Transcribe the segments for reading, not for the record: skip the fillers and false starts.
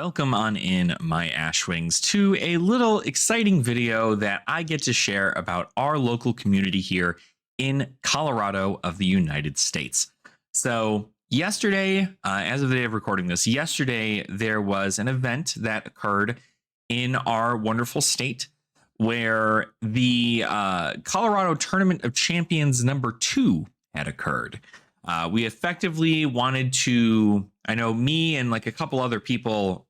Welcome on in, my Ashwings, to a little exciting video that I get to share about our local community here in Colorado of the United States. So yesterday, as of the day of recording this, yesterday there was an event that occurred in our wonderful state where the Colorado Tournament of Champions #2 had occurred. We effectively wanted to, I know me and like a couple other people,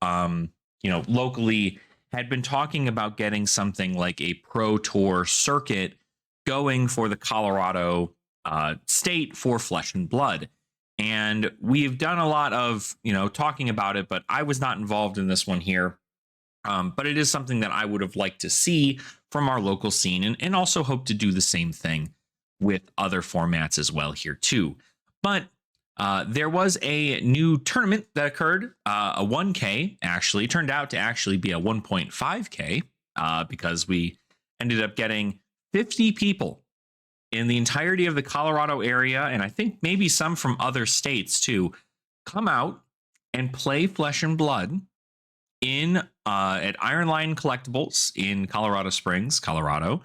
locally had been talking about getting something like a pro tour circuit going for the Colorado state for Flesh and Blood. And we've done a lot of, talking about it, but I was not involved in this one here. But it is something that I would have liked to see from our local scene and also hope to do the same thing with other formats as well here too. But there was a new tournament that occurred, a 1K actually, turned out to actually be a 1.5K because we ended up getting 50 people in the entirety of the Colorado area, and I think maybe some from other states too, come out and play Flesh and Blood in at Iron Line Collectibles in Colorado Springs, Colorado.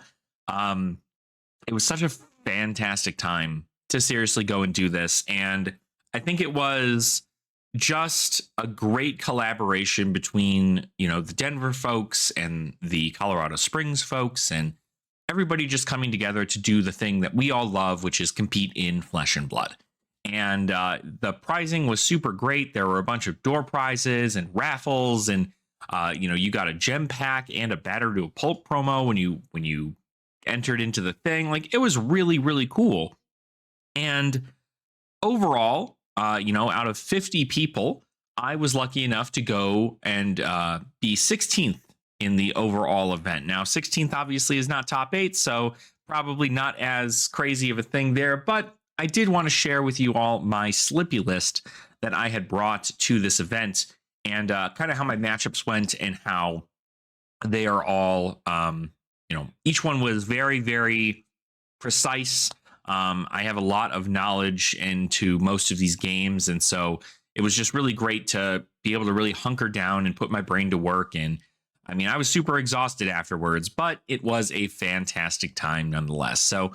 It was such a fantastic time to seriously go and do this. And I think it was just a great collaboration between, the Denver folks and the Colorado Springs folks and everybody just coming together to do the thing that we all love, which is compete in Flesh and Blood. And the pricing was super great. There were a bunch of door prizes and raffles, and you got a gem pack and a Batter to a Pulp promo when you entered into the thing. Like, it was really, really cool. And overall, out of 50 people, I was lucky enough to go and be 16th in the overall event. Now, 16th obviously is not top 8, so probably not as crazy of a thing there. But I did want to share with you all my Slippy list that I had brought to this event and kind of how my matchups went and how they are all, each one was very, very precise. I have a lot of knowledge into most of these games, and so it was just really great to be able to really hunker down and put my brain to work. And I mean, I was super exhausted afterwards, but it was a fantastic time nonetheless. So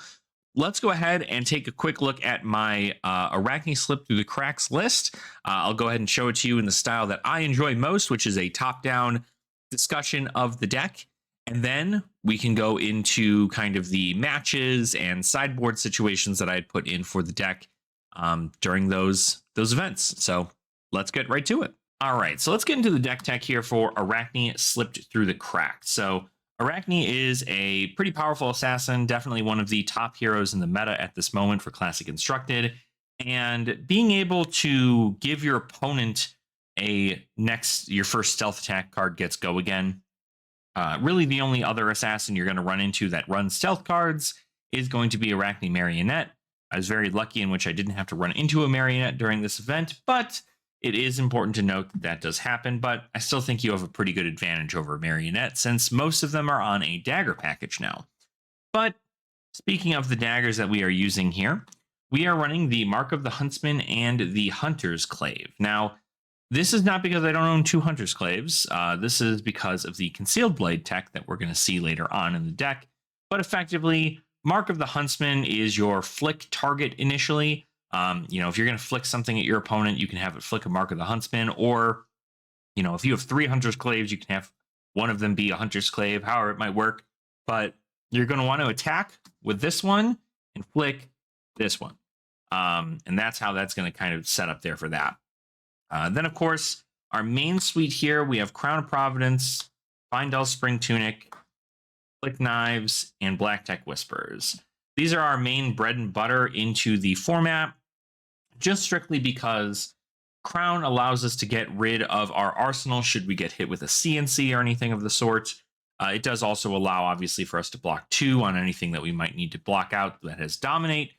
let's go ahead and take a quick look at my Arachne Slip Through the Cracks list. I'll go ahead and show it to you in the style that I enjoy most, which is a top-down discussion of the deck. And then we can go into kind of the matches and sideboard situations that I had put in for the deck during those events. So let's get right to it. All right, so let's get into the deck tech here for Arachne Slipped Through the Cracks. So Arachne is a pretty powerful assassin, definitely one of the top heroes in the meta at this moment for Classic Constructed. And being able to give your opponent your first stealth attack card gets go again. Really, the only other assassin you're going to run into that runs stealth cards is going to be Arachne Marionette. I was very lucky in which I didn't have to run into a Marionette during this event, but it is important to note that does happen. But I still think you have a pretty good advantage over Marionette since most of them are on a dagger package now. But speaking of the daggers that we are using here, we are running the Mark of the Huntsman and the Hunter's Clave. Now, this is not because I don't own 2 Hunter's Claves. This is because of the Concealed Blade tech that we're going to see later on in the deck. But effectively, Mark of the Huntsman is your flick target initially. If you're going to flick something at your opponent, you can have it flick a Mark of the Huntsman. Or, if you have 3 Hunter's Claves, you can have one of them be a Hunter's Clave, however it might work. But you're going to want to attack with this one and flick this one. And that's how that's going to kind of set up there for that. Then, of course, our main suite here, we have Crown of Providence, Findel Spring Tunic, Flick Knives, and Black Tech Whispers. These are our main bread and butter into the format, just strictly because Crown allows us to get rid of our arsenal should we get hit with a CNC or anything of the sort. It does also allow, obviously, for us to block 2 on anything that we might need to block out that has Dominate.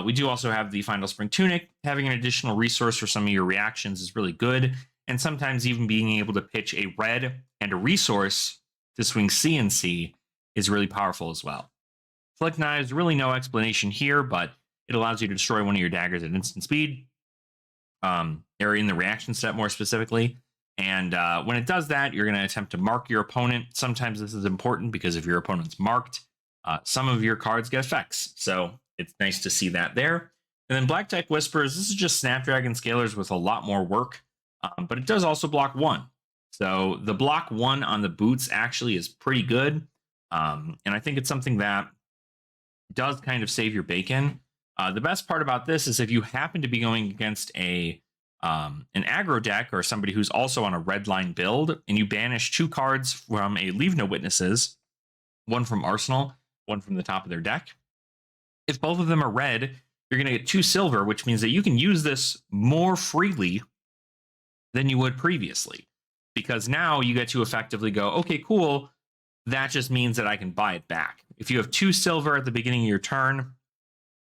We do also have the Findel Spring Tunic. Having an additional resource for some of your reactions is really good. And sometimes even being able to pitch a red and a resource to swing CNC is really powerful as well. Flick Knives, really no explanation here, but it allows you to destroy one of your daggers at instant speed, or in the reaction step more specifically. And when it does that, you're going to attempt to mark your opponent. Sometimes this is important because if your opponent's marked, some of your cards get effects. So it's nice to see that there. And then Black Tech Whispers, this is just Snapdragon Scalers with a lot more work, but it does also block 1. So the block 1 on the boots actually is pretty good. And I think it's something that does kind of save your bacon. The best part about this is if you happen to be going against an aggro deck or somebody who's also on a red line build, and you banish 2 cards from a Leave No Witnesses, 1 from Arsenal, 1 from the top of their deck. If both of them are red, you're going to get 2 silver, which means that you can use this more freely than you would previously. Because now you get to effectively go, okay, cool. That just means that I can buy it back. If you have 2 silver at the beginning of your turn,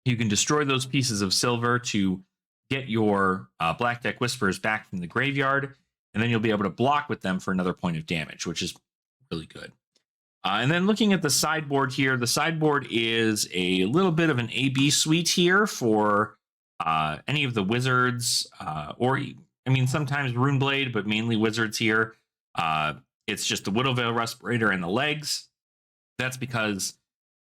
you can destroy those pieces of silver to get your Black Deck Whispers back from the graveyard, and then you'll be able to block with them for another point of damage, which is really good. And then looking at the sideboard here, the sideboard is a little bit of an A-B suite here for any of the wizards, or I mean, sometimes Runeblade, but mainly wizards here. It's just the Widowveil Respirator and the legs. That's because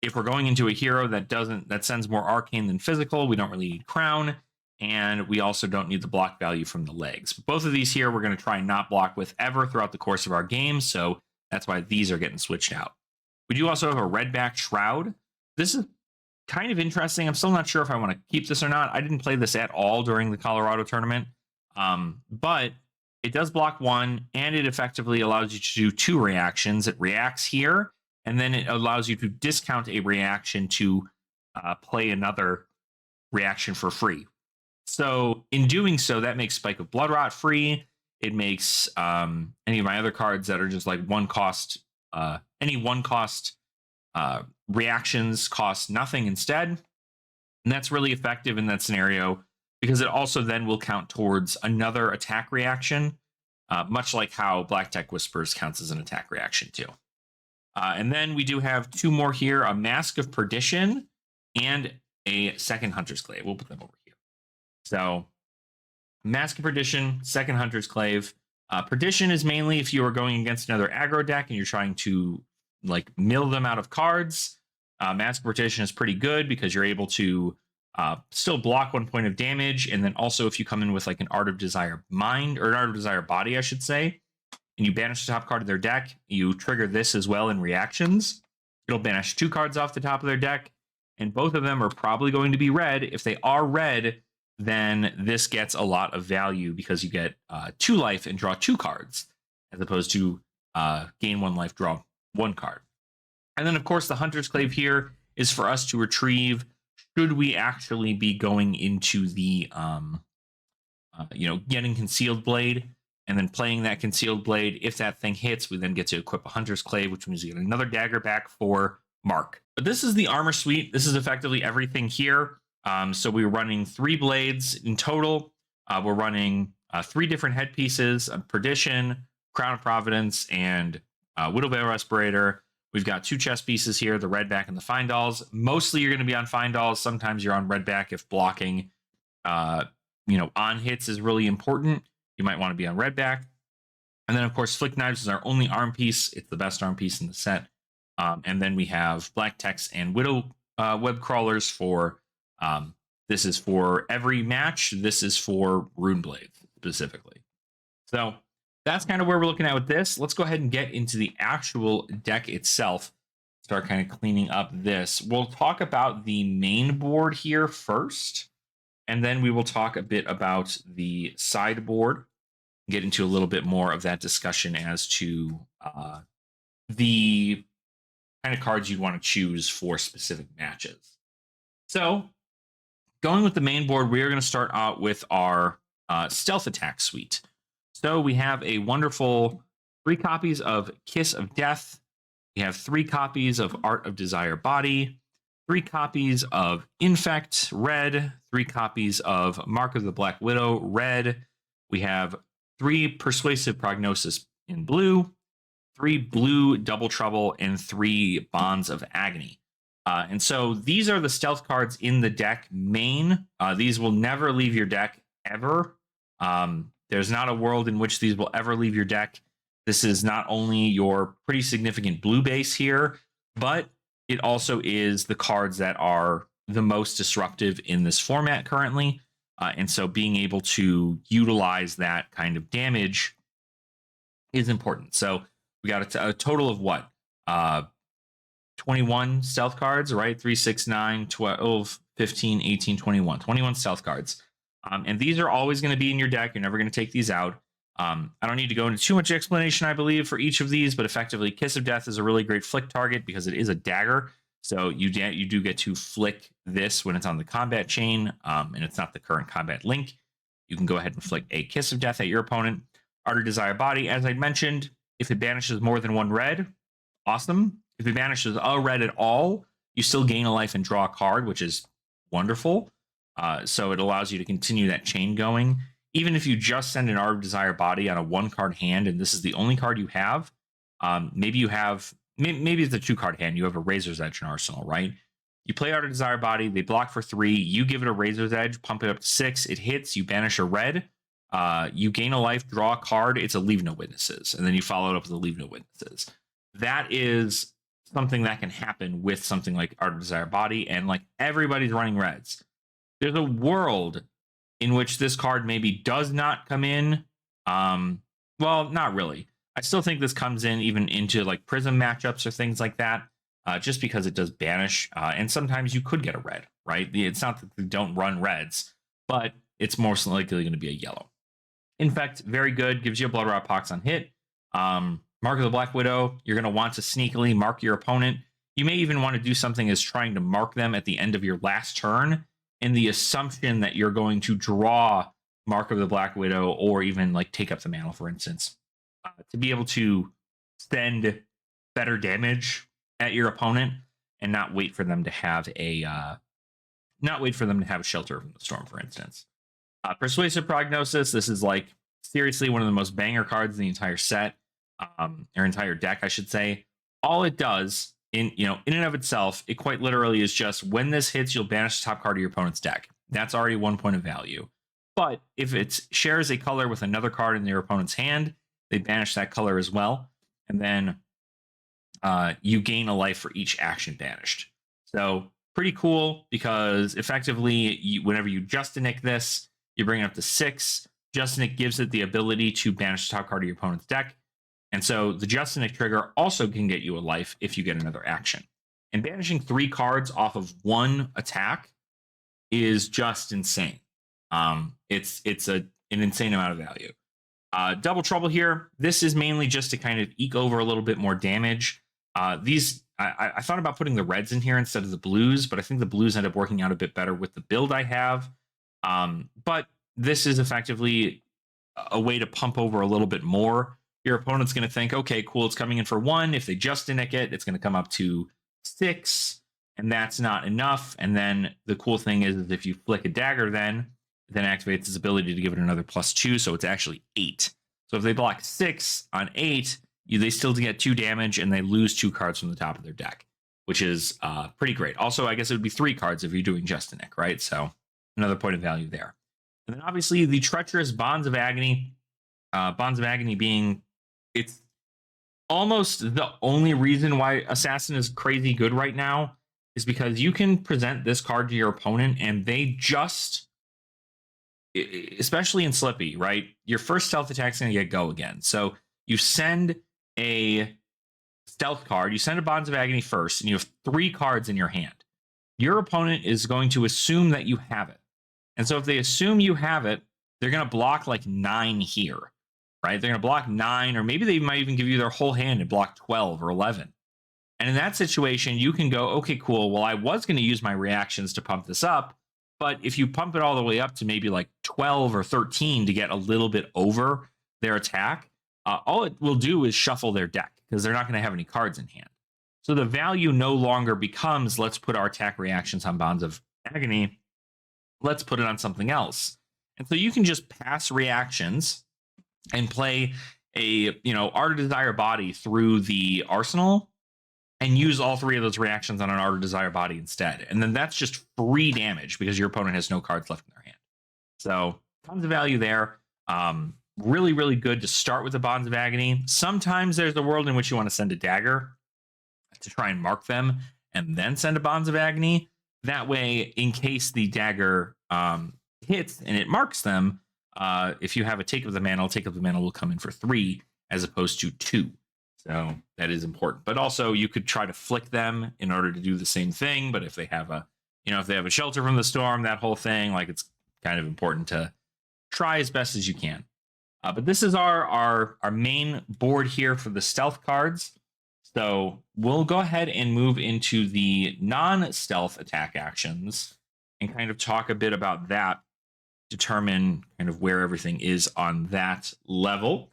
if we're going into a hero that sends more arcane than physical, we don't really need Crown, and we also don't need the block value from the legs. Both of these here we're going to try and not block with ever throughout the course of our game, so that's why these are getting switched out. We do also have a Redback Shroud. This is kind of interesting. I'm still not sure if I want to keep this or not. I didn't play this at all during the Colorado tournament, but it does block 1, and it effectively allows you to do 2 reactions. It reacts here, and then it allows you to discount a reaction to play another reaction for free. So in doing so, that makes Spike of Bloodrot free. It makes any of my other cards that are just like 1 cost, any 1 cost reactions cost nothing instead. And that's really effective in that scenario because it also then will count towards another attack reaction, much like how Black Tech Whispers counts as an attack reaction too. And then we do have 2 more here, a Mask of Perdition and a second Hunter's Glaive. We'll put them over here. So Mask of Perdition, second Hunter's Glaive. Perdition is mainly if you are going against another aggro deck and you're trying to like mill them out of cards. Mask of Perdition is pretty good because you're able to still block 1 point of damage. And then also if you come in with like an Art of Desire Mind, or an Art of Desire Body, I should say, and you banish the top card of their deck, you trigger this as well in reactions. It'll banish 2 cards off the top of their deck, and both of them are probably going to be red. If they are red, then this gets a lot of value because you get 2 life and draw 2 cards, as opposed to gain 1 life, draw 1 card. And then, of course, the Hunter's Glaive here is for us to retrieve should we actually be going into the, getting Concealed Blade, and then playing that Concealed Blade. If that thing hits, we then get to equip a Hunter's Glaive, which means we get another dagger back for Mark. But this is the armor suite. This is effectively everything here. So we're running 3 blades in total. We're running 3 different headpieces, Perdition, Crown of Providence, and Widowveil Respirator. We've got 2 chess pieces here, the Redback and the Findalls. Mostly you're going to be on Findalls. Sometimes you're on Redback if blocking, on hits is really important. You might want to be on Redback. And then, of course, Flick Knives is our only arm piece. It's the best arm piece in the set. And then we have Black Techs and Widow Web Crawlers for, this is for every match. This is for Runeblade specifically. So that's kind of where we're looking at with this. Let's go ahead and get into the actual deck itself. Start kind of cleaning up this. We'll talk about the main board here first, and then we will talk a bit about the sideboard, get into a little bit more of that discussion as to the kind of cards you'd want to choose for specific matches. So going with the main board, we are going to start out with our stealth attack suite. So we have a wonderful 3 copies of Kiss of Death. We have 3 copies of Art of Desire Body, 3 copies of Infect, red, 3 copies of Mark of the Black Widow, red. We have 3 Persuasive Prognosis in blue, 3 blue Double Trouble, and 3 Bonds of Agony. And so these are the stealth cards in the deck main. These will never leave your deck ever. There's not a world in which these will ever leave your deck. This is not only your pretty significant blue base here, but it also is the cards that are the most disruptive in this format currently. And so being able to utilize that kind of damage is important. So we got a total of what? 21 stealth cards, right? 3, 6, 9, 12, 15, 18, 21. 21 stealth cards. And these are always going to be in your deck. You're never going to take these out. I don't need to go into too much explanation, I believe, for each of these, but effectively, Kiss of Death is a really great flick target because it is a dagger. So you do get to flick this when it's on the combat chain, and it's not the current combat link. You can go ahead and flick a Kiss of Death at your opponent. Ardor Desire Body, as I mentioned, if it banishes more than one red, awesome. If it banishes a red at all, you still gain a life and draw a card, which is wonderful. So it allows you to continue that chain going. Even if you just send an Ardor Desire Body on a 1-card hand, and this is the only card you have, maybe it's a 2-card hand. You have a Razor's Edge in Arsenal, right? You play Ardor Desire Body, they block for 3, you give it a Razor's Edge, pump it up to 6, it hits, you banish a red, you gain a life, draw a card, it's a Leave No Witnesses, and then you follow it up with a Leave No Witnesses. That is something that can happen with something like Ardor Desire Body, and like everybody's running reds. There's a world in which this card maybe does not come in. Well, not really. I still think this comes in even into like Prism matchups or things like that, just because it does banish. And sometimes you could get a red, right? It's not that they don't run reds, but it's most likely going to be a yellow. Infect, very good. Gives you a Blood Rot Pox on hit. Mark of the Black Widow, you're going to want to sneakily mark your opponent. You may even want to do something as trying to mark them at the end of your last turn in the assumption that you're going to draw Mark of the Black Widow or even like take up the mantle, for instance, to be able to send better damage at your opponent and not wait for them to have a shelter from the storm, for instance. Persuasive Prognosis, this is like seriously one of the most banger cards in the entire set, or entire deck, I should say. All it does in and of itself, it quite literally is just when this hits, you'll banish the top card of your opponent's deck. That's already 1 point of value. But if it shares a color with another card in your opponent's hand, they banish that color as well. And then you gain a life for each action banished. So pretty cool because effectively, whenever you Justinic this, you bring it up to 6. Justinic gives it the ability to banish the top card of your opponent's deck. And so the Justinic trigger also can get you a life if you get another action. And banishing 3 cards off of 1 attack is just insane. It's an insane amount of value. Double Trouble here. This is mainly just to kind of eke over a little bit more damage. I thought about putting the reds in here instead of the blues, but I think the blues end up working out a bit better with the build I have. But this is effectively a way to pump over a little bit more. Your opponent's going to think, okay, cool, it's coming in for 1. If they Justinic it, it's going to come up to 6, and that's not enough. And then the cool thing is if you flick a dagger, then activates its ability to give it another +2, so it's actually 8. So if they block 6 on 8, they still get 2 damage, and they lose 2 cards from the top of their deck, which is pretty great. Also, I guess it would be 3 cards if you're doing Justinic, right? So another point of value there. And then obviously the treacherous Bonds of Agony. Bonds of Agony being, it's almost the only reason why Assassin is crazy good right now is because you can present this card to your opponent and they just, especially in Slippy, right? Your first stealth attack is going to get go again. So you send a stealth card, you send a Bonds of Agony first, and you have 3 cards in your hand. Your opponent is going to assume that you have it. And so if they assume you have it, they're going to block like 9 here, right? They're going to block 9, or maybe they might even give you their whole hand and block 12 or 11. And in that situation, you can go, okay, cool. Well, I was going to use my reactions to pump this up, but if you pump it all the way up to maybe like 12 or 13 to get a little bit over their attack, all it will do is shuffle their deck because they're not going to have any cards in hand. So the value no longer becomes, let's put our attack reactions on Bonds of Agony. Let's put it on something else. And so you can just pass reactions and play a, Ardor Desire Body through the arsenal and use all 3 of those reactions on an Ardor Desire Body instead. And then that's just free damage because your opponent has no cards left in their hand. So tons of value there. Really, really good to start with the Bonds of Agony. Sometimes there's a world in which you want to send a dagger to try and mark them and then send a Bonds of Agony. That way, in case the dagger hits and it marks them, if you have a Take of the Mantle, Take of the Mantle will come in for 3 as opposed to 2. So that is important. But also, you could try to flick them in order to do the same thing. But if they have a, if they have a Shelter from the Storm, that whole thing, like, it's kind of important to try as best as you can. But this is our main board here for the stealth cards. So we'll go ahead and move into the non-stealth attack actions and kind of talk a bit about that, determine kind of where everything is on that level.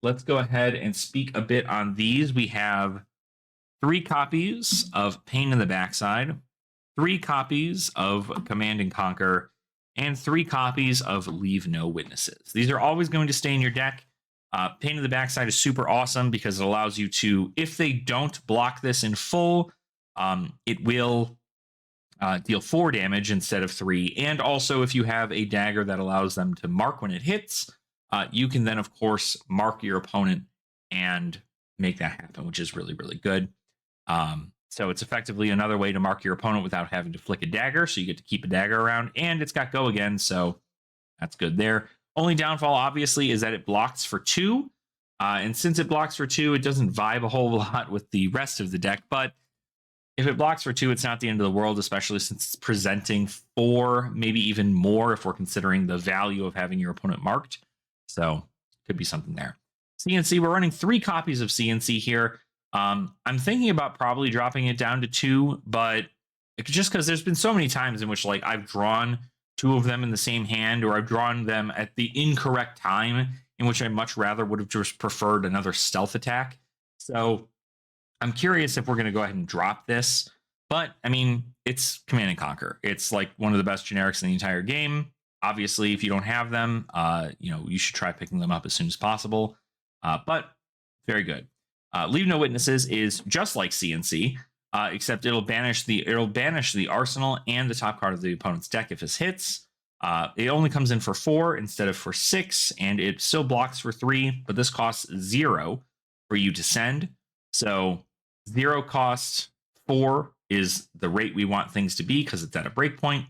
Let's go ahead and speak a bit on these. We have 3 copies of Pain in the Backside, 3 copies of Command and Conquer, and 3 copies of Leave No Witnesses. These are always going to stay in your deck. Pain in the Backside is super awesome because it allows you to, if they don't block this in full, it will deal 4 damage instead of 3. And also, if you have a dagger that allows them to mark when it hits, you can then, of course, mark your opponent and make that happen, which is really, really good. So it's effectively another way to mark your opponent without having to flick a dagger. So you get to keep a dagger around, and it's got Go Again. So that's good there. Only downfall, obviously, is that it blocks for 2. And since it blocks for 2, it doesn't vibe a whole lot with the rest of the deck. But if it blocks for 2, it's not the end of the world, especially since it's presenting 4, maybe even more if we're considering the value of having your opponent marked. So could be something there. CNC, we're running 3 copies of CNC here. I'm thinking about probably dropping it down to 2, but just because there's been so many times in which, like, I've drawn 2 of them in the same hand, or I've drawn them at the incorrect time, in which I much rather would have just preferred another stealth attack. So I'm curious if we're going to go ahead and drop this. But, I mean, it's Command and Conquer. It's like one of the best generics in the entire game. Obviously, if you don't have them, you should try picking them up as soon as possible. But very good. Leave No Witnesses is just like CNC, except it'll banish the arsenal and the top card of the opponent's deck if this hits. It only comes in for 4 instead of for 6, and it still blocks for 3, but this costs 0 for you to send. So 0 cost, 4 is the rate we want things to be because it's at a breakpoint.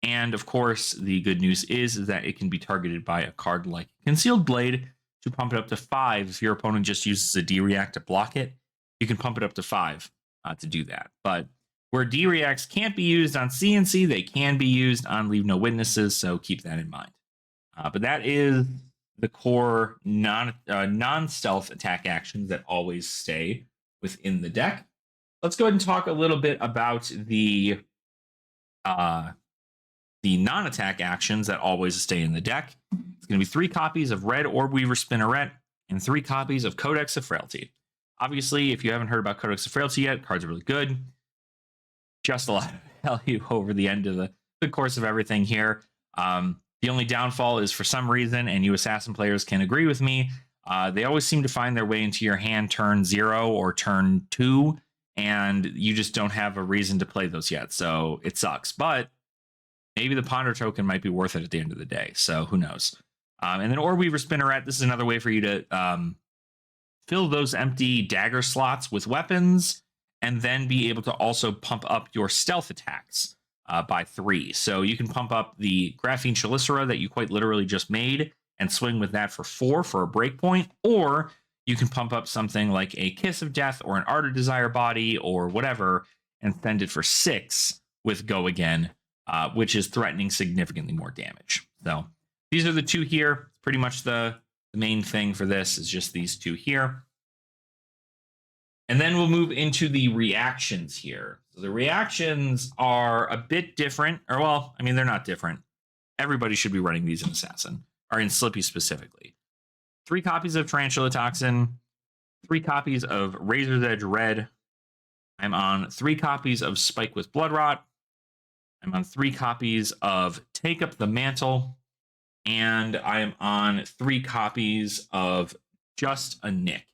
And of course, the good news is that it can be targeted by a card like Concealed Blade to pump it up to 5. If your opponent just uses a D-React to block it, you can pump it up to 5 to do that. But where D-Reacts can't be used on CNC, they can be used on Leave No Witnesses, so keep that in mind. But that is the core non-stealth attack actions that always stay within the deck. Let's go ahead and talk a little bit about the non-attack actions that always stay in the deck. It's going to be 3 copies of Red Orbweaver Spinneret and 3 copies of Codex of Frailty. Obviously, if you haven't heard about Codex of Frailty yet, cards are really good. Just a lot of value over the end of the course of everything here. The only downfall is, for some reason, and you Assassin players can agree with me, they always seem to find their way into your hand turn 0 or turn 2, and you just don't have a reason to play those yet, so it sucks. But maybe the Ponder token might be worth it at the end of the day, so who knows. And then Orbweaver Spinneret, this is another way for you to fill those empty dagger slots with weapons, and then be able to also pump up your stealth attacks by 3. So you can pump up the Graphene Chelicera that you quite literally just made and swing with that for 4 for a breakpoint, or you can pump up something like a Kiss of Death or an Art of Desire body or whatever and send it for 6 with Go Again, which is threatening significantly more damage. So these are the 2 here. Pretty much the main thing for this is just these 2 here. And then we'll move into the reactions here. So the reactions are a bit different, or, well, I mean, they're not different. Everybody should be running these in Assassin, or in Slippy specifically. 3 copies of Tarantula Toxin, 3 copies of Razor's Edge Red. I'm on 3 copies of Spike with Bloodrot. I'm on 3 copies of Take Up the Mantle. And I am on 3 copies of Just a Nick.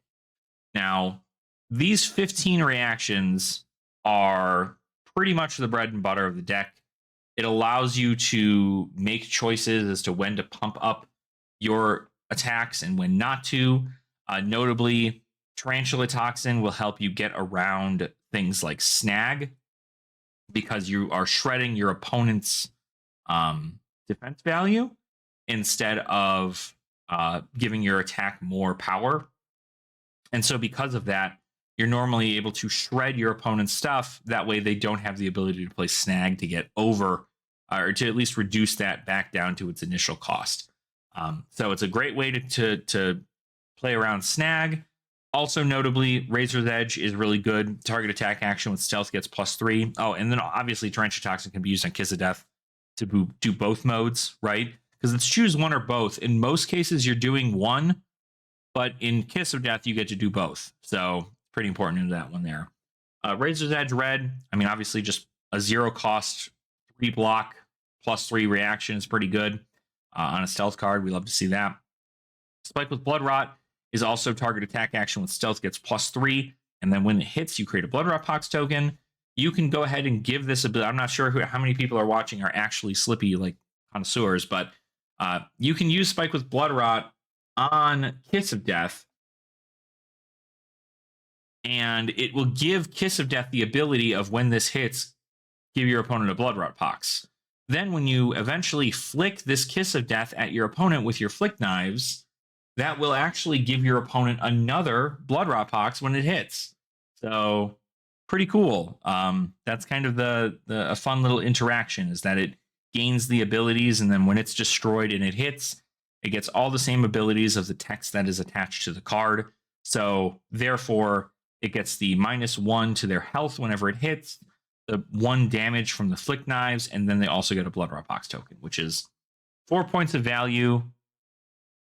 Now, these 15 reactions are pretty much the bread and butter of the deck. It allows you to make choices as to when to pump up your attacks and when not to. Notably, Tarantula Toxin will help you get around things like Snag because you are shredding your opponent's defense value instead of giving your attack more power. And so because of that, you're normally able to shred your opponent's stuff. That way they don't have the ability to play Snag to get over or to at least reduce that back down to its initial cost. So it's a great way to play around Snag. Also, notably, Razor's Edge is really good. Target attack action with stealth gets +3. Oh, and then obviously Torrential Toxin can be used on Kiss of Death to do both modes, right? Because it's choose one or both. In most cases, you're doing one, but in Kiss of Death, you get to do both. So pretty important in that one there. Razor's Edge Red, I mean, obviously just a 0 cost, 3 block, +3 reaction is pretty good on a stealth card. We love to see that. Spike with Blood Rot is also target attack action with stealth gets +3. And then when it hits, you create a Blood Rot Pox token. You can go ahead and give this ability. I'm not sure how many people are watching are actually Slippy like connoisseurs, but you can use Spike with Blood Rot on Kiss of Death, and it will give Kiss of Death the ability of when this hits, give your opponent a Blood Rot Pox. Then when you eventually flick this Kiss of Death at your opponent with your Flick Knives, that will actually give your opponent another Blood Rot Pox when it hits. So pretty cool. That's kind of a fun little interaction, is that it gains the abilities, and then when it's destroyed and it hits, it gets all the same abilities of the text that is attached to the card. So therefore, it gets the -1 to their health whenever it hits, the 1 damage from the Flick Knives, and then they also get a Blood Rot Pox token, which is 4 points of value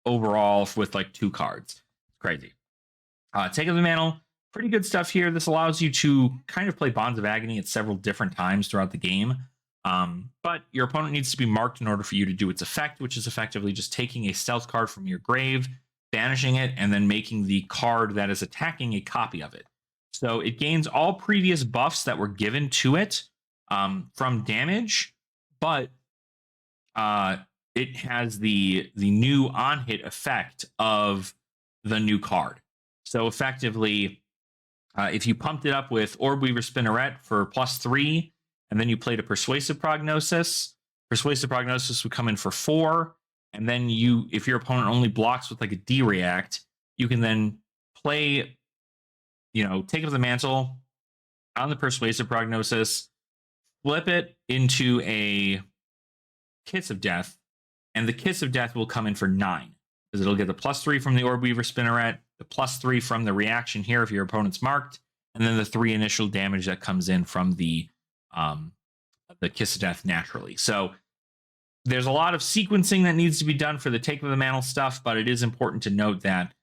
overall with like 2 cards. It's crazy. Take of the Mantle, pretty good stuff here. This allows you to kind of play Bonds of Agony at several different times throughout the game. But your opponent needs to be marked in order for you to do its effect, which is effectively just taking a stealth card from your grave, banishing it, and then making the card that is attacking a copy of it. So it gains all previous buffs that were given to it from damage, but it has the new on-hit effect of the new card. So effectively, if you pumped it up with Orb Weaver Spinneret for +3, and then you played a Persuasive Prognosis would come in for 4, and then if your opponent only blocks with like a D-React, you can then play, Take of the Mantle on the Persuasive Prognosis, flip it into a Kiss of Death, and the Kiss of Death will come in for 9, because it'll get the +3 from the Orb Weaver Spinneret, the +3 from the reaction here if your opponent's marked, and then the 3 initial damage that comes in from the Kiss of Death naturally. So there's a lot of sequencing that needs to be done for the Take of the Mantle stuff, but it is important to note that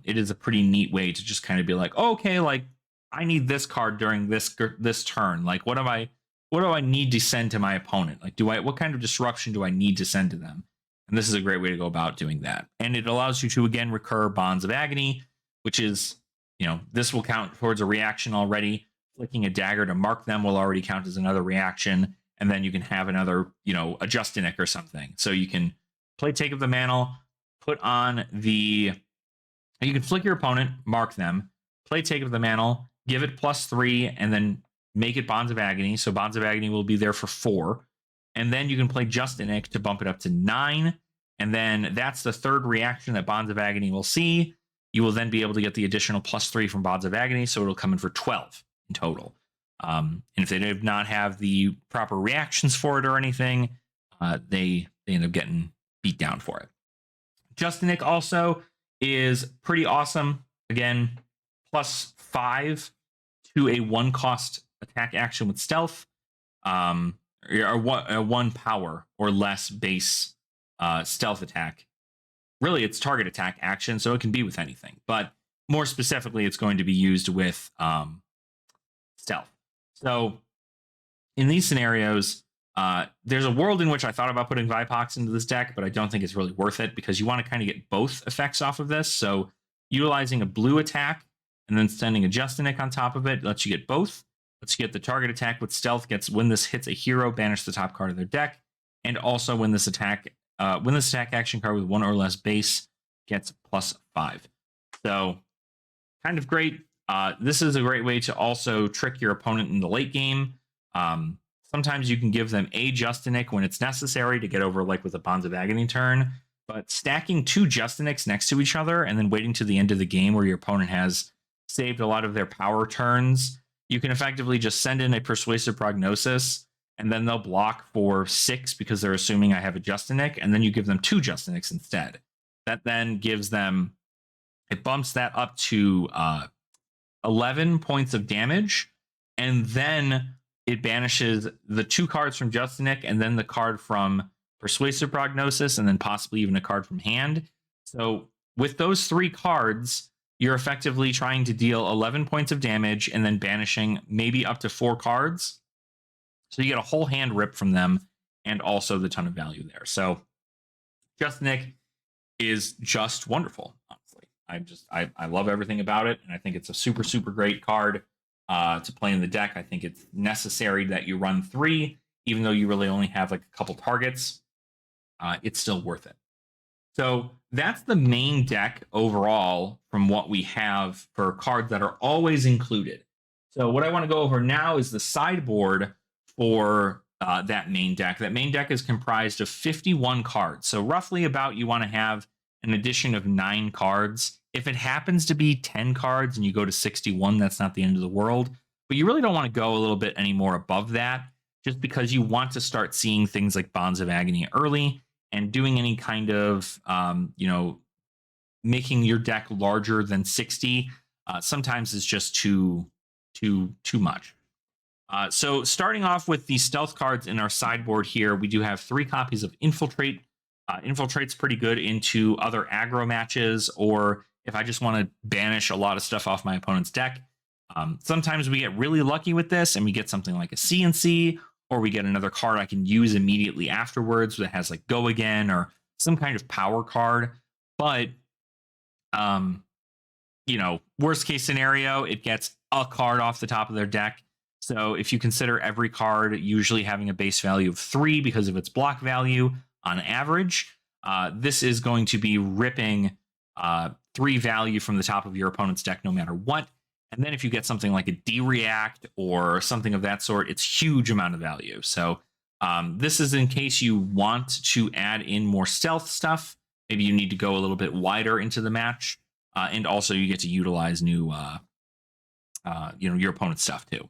it is a pretty neat way to just kind of be like, okay, like I need this card during this turn. Like, what do I need to send to my opponent? Like, what kind of disruption do I need to send to them? And this is a great way to go about doing that. And it allows you to, again, recur Bonds of Agony, which is, this will count towards a reaction already. Flicking a dagger to mark them will already count as another reaction. And then you can have another, a Justinic or something. So you can play Take of the Mantle, you can flick your opponent, mark them, play Take of the Mantle, give it +3, and then make it Bonds of Agony. So Bonds of Agony will be there for 4. And then you can play Justinic to bump it up to 9. And then that's the third reaction that Bonds of Agony will see. You will then be able to get the additional +3 from Bonds of Agony, so it'll come in for 12 in total. And if they did not have the proper reactions for it or anything, they end up getting beat down for it. Justinic also is pretty awesome. Again, +5 to a 1 cost attack action with stealth, or a 1 power or less base stealth attack. Really, it's target attack action, so it can be with anything. But more specifically, it's going to be used with stealth. So in these scenarios, there's a world in which I thought about putting Vipox into this deck, but I don't think it's really worth it because you want to kind of get both effects off of this. So utilizing a blue attack and then sending a Justinic on top of it lets you get both. Lets you get the target attack with stealth, gets when this hits a hero, banish the top card of their deck. And also when this attack win this attack action card with 1 or less base gets +5. So kind of great. This is a great way to also trick your opponent in the late game. Sometimes you can give them a Justinic when it's necessary to get over, like with a Bonds of Agony turn. But stacking 2 Justinics next to each other and then waiting to the end of the game where your opponent has saved a lot of their power turns, you can effectively just send in a Persuasive Prognosis, and then they'll block for 6 because they're assuming I have a Justinic, and then you give them 2 Justinics instead. That then gives them, it bumps that up to 11 points of damage, and then it banishes the 2 cards from Justinic and then the card from Persuasive Prognosis, and then possibly even a card from hand. So with those 3 cards, you're effectively trying to deal 11 points of damage and then banishing maybe up to 4 cards. So you get a whole hand rip from them and also the ton of value there. So Justinic is just wonderful, honestly. I love everything about it, and I think it's a super, super great card to play in the deck. I think it's necessary that you run 3, even though you really only have like a couple targets. It's still worth it. So that's the main deck overall from what we have for cards that are always included. So what I want to go over now is the sideboard for that main deck. That main deck is comprised of 51 cards. So roughly about, you want to have an addition of 9 cards. If it happens to be 10 cards and you go to 61, that's not the end of the world. But you really don't want to go a little bit any more above that, just because you want to start seeing things like Bonds of Agony early, and doing any kind of, making your deck larger than 60 sometimes is just too much. So starting off with the stealth cards in our sideboard here, we do have 3 copies of Infiltrate. Infiltrate's pretty good into other aggro matches, or if I just want to banish a lot of stuff off my opponent's deck. Sometimes we get really lucky with this and we get something like a CNC, or we get another card I can use immediately afterwards that has like Go Again or some kind of power card. But, worst case scenario, it gets a card off the top of their deck. So if you consider every card usually having a base value of 3 because of its block value on average, this is going to be ripping 3 value from the top of your opponent's deck no matter what. And then if you get something like a D-React or something of that sort, it's huge amount of value. So this is in case you want to add in more stealth stuff. Maybe you need to go a little bit wider into the match. And also you get to utilize new, your opponent's stuff too.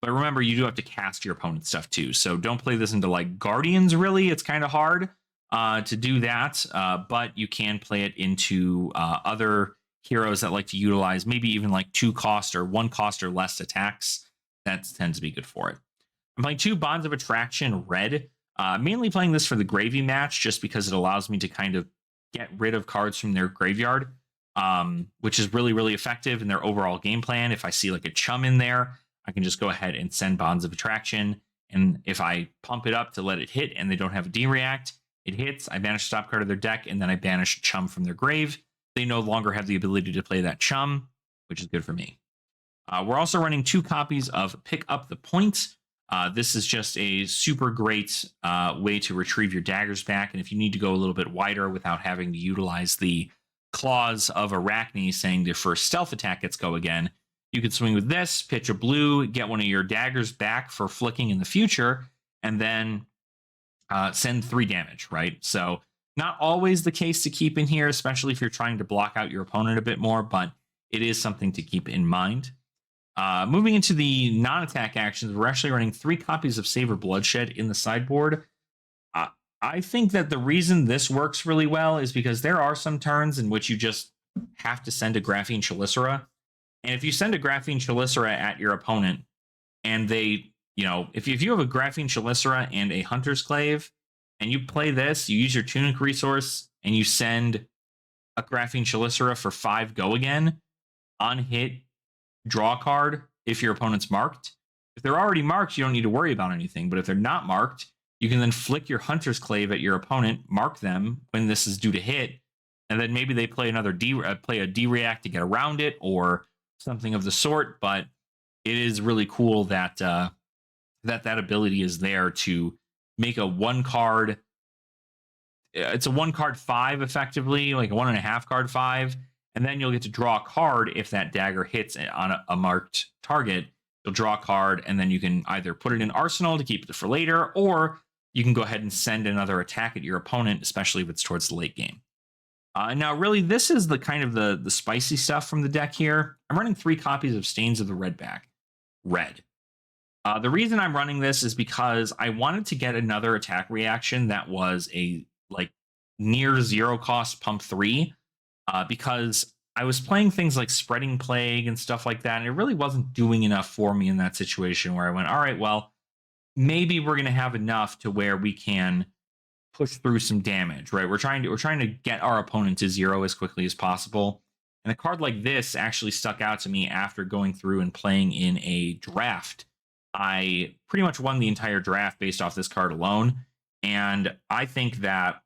But remember, you do have to cast your opponent's stuff too. So don't play this into like Guardians, really. It's kind of hard to do that. But you can play it into other heroes that like to utilize maybe even like 2 cost or 1 cost or less attacks. That tends to be good for it. I'm playing 2 Bonds of Attraction red, mainly playing this for the gravy match just because it allows me to kind of get rid of cards from their graveyard, which is really, really effective in their overall game plan. If I see like a chum in there, I can just go ahead and send Bonds of Attraction. And if I pump it up to let it hit and they don't have a D-React, it hits, I banish the top card of their deck, and then I banish chum from their grave. They no longer have the ability to play that chum, which is good for me. We're also running 2 copies of Pick Up the Point. This is just a super great way to retrieve your daggers back. And if you need to go a little bit wider without having to utilize the clause of Arachne saying their first stealth attack gets Go Again, you can swing with this, pitch a blue, get one of your daggers back for flicking in the future, and then send 3 damage, right? So not always the case to keep in here, especially if you're trying to block out your opponent a bit more, but it is something to keep in mind. Moving into the non-attack actions, we're actually running 3 copies of Savor Bloodshed in the sideboard. I think that the reason this works really well is because there are some turns in which you just have to send a Graphene Chelicera. And if you send a Graphene Chelicera at your opponent and they, if you have a Graphene Chelicera and a Hunter's Clave and you play this, you use your Tunic resource and you send a Graphene Chelicera for 5 Go Again, on hit, draw a card if your opponent's marked. If they're already marked, you don't need to worry about anything. But if they're not marked, you can then flick your Hunter's Clave at your opponent, mark them when this is due to hit, and then maybe they play play a D-React to get around it or something of the sort. But it is really cool that that ability is there to make a 1 card it's a 1 card 5 effectively, like a 1.5 card 5. And then you'll get to draw a card if that dagger hits on a marked target. You'll draw a card, and then you can either put it in arsenal to keep it for later, or you can go ahead and send another attack at your opponent, especially if it's towards the late game. Now, really, this is the kind of the spicy stuff from the deck here. I'm running 3 copies of Stains of the Redback. Red. The reason I'm running this is because I wanted to get another attack reaction that was a like near 0 cost pump 3, because I was playing things like Spreading Plague and stuff like that, and it really wasn't doing enough for me in that situation where I went, all right, well, maybe we're going to have enough to where we can push through some damage, right? We're trying to get our opponent to 0 as quickly as possible. And a card like this actually stuck out to me after going through and playing in a draft. I pretty much won the entire draft based off this card alone. And I think that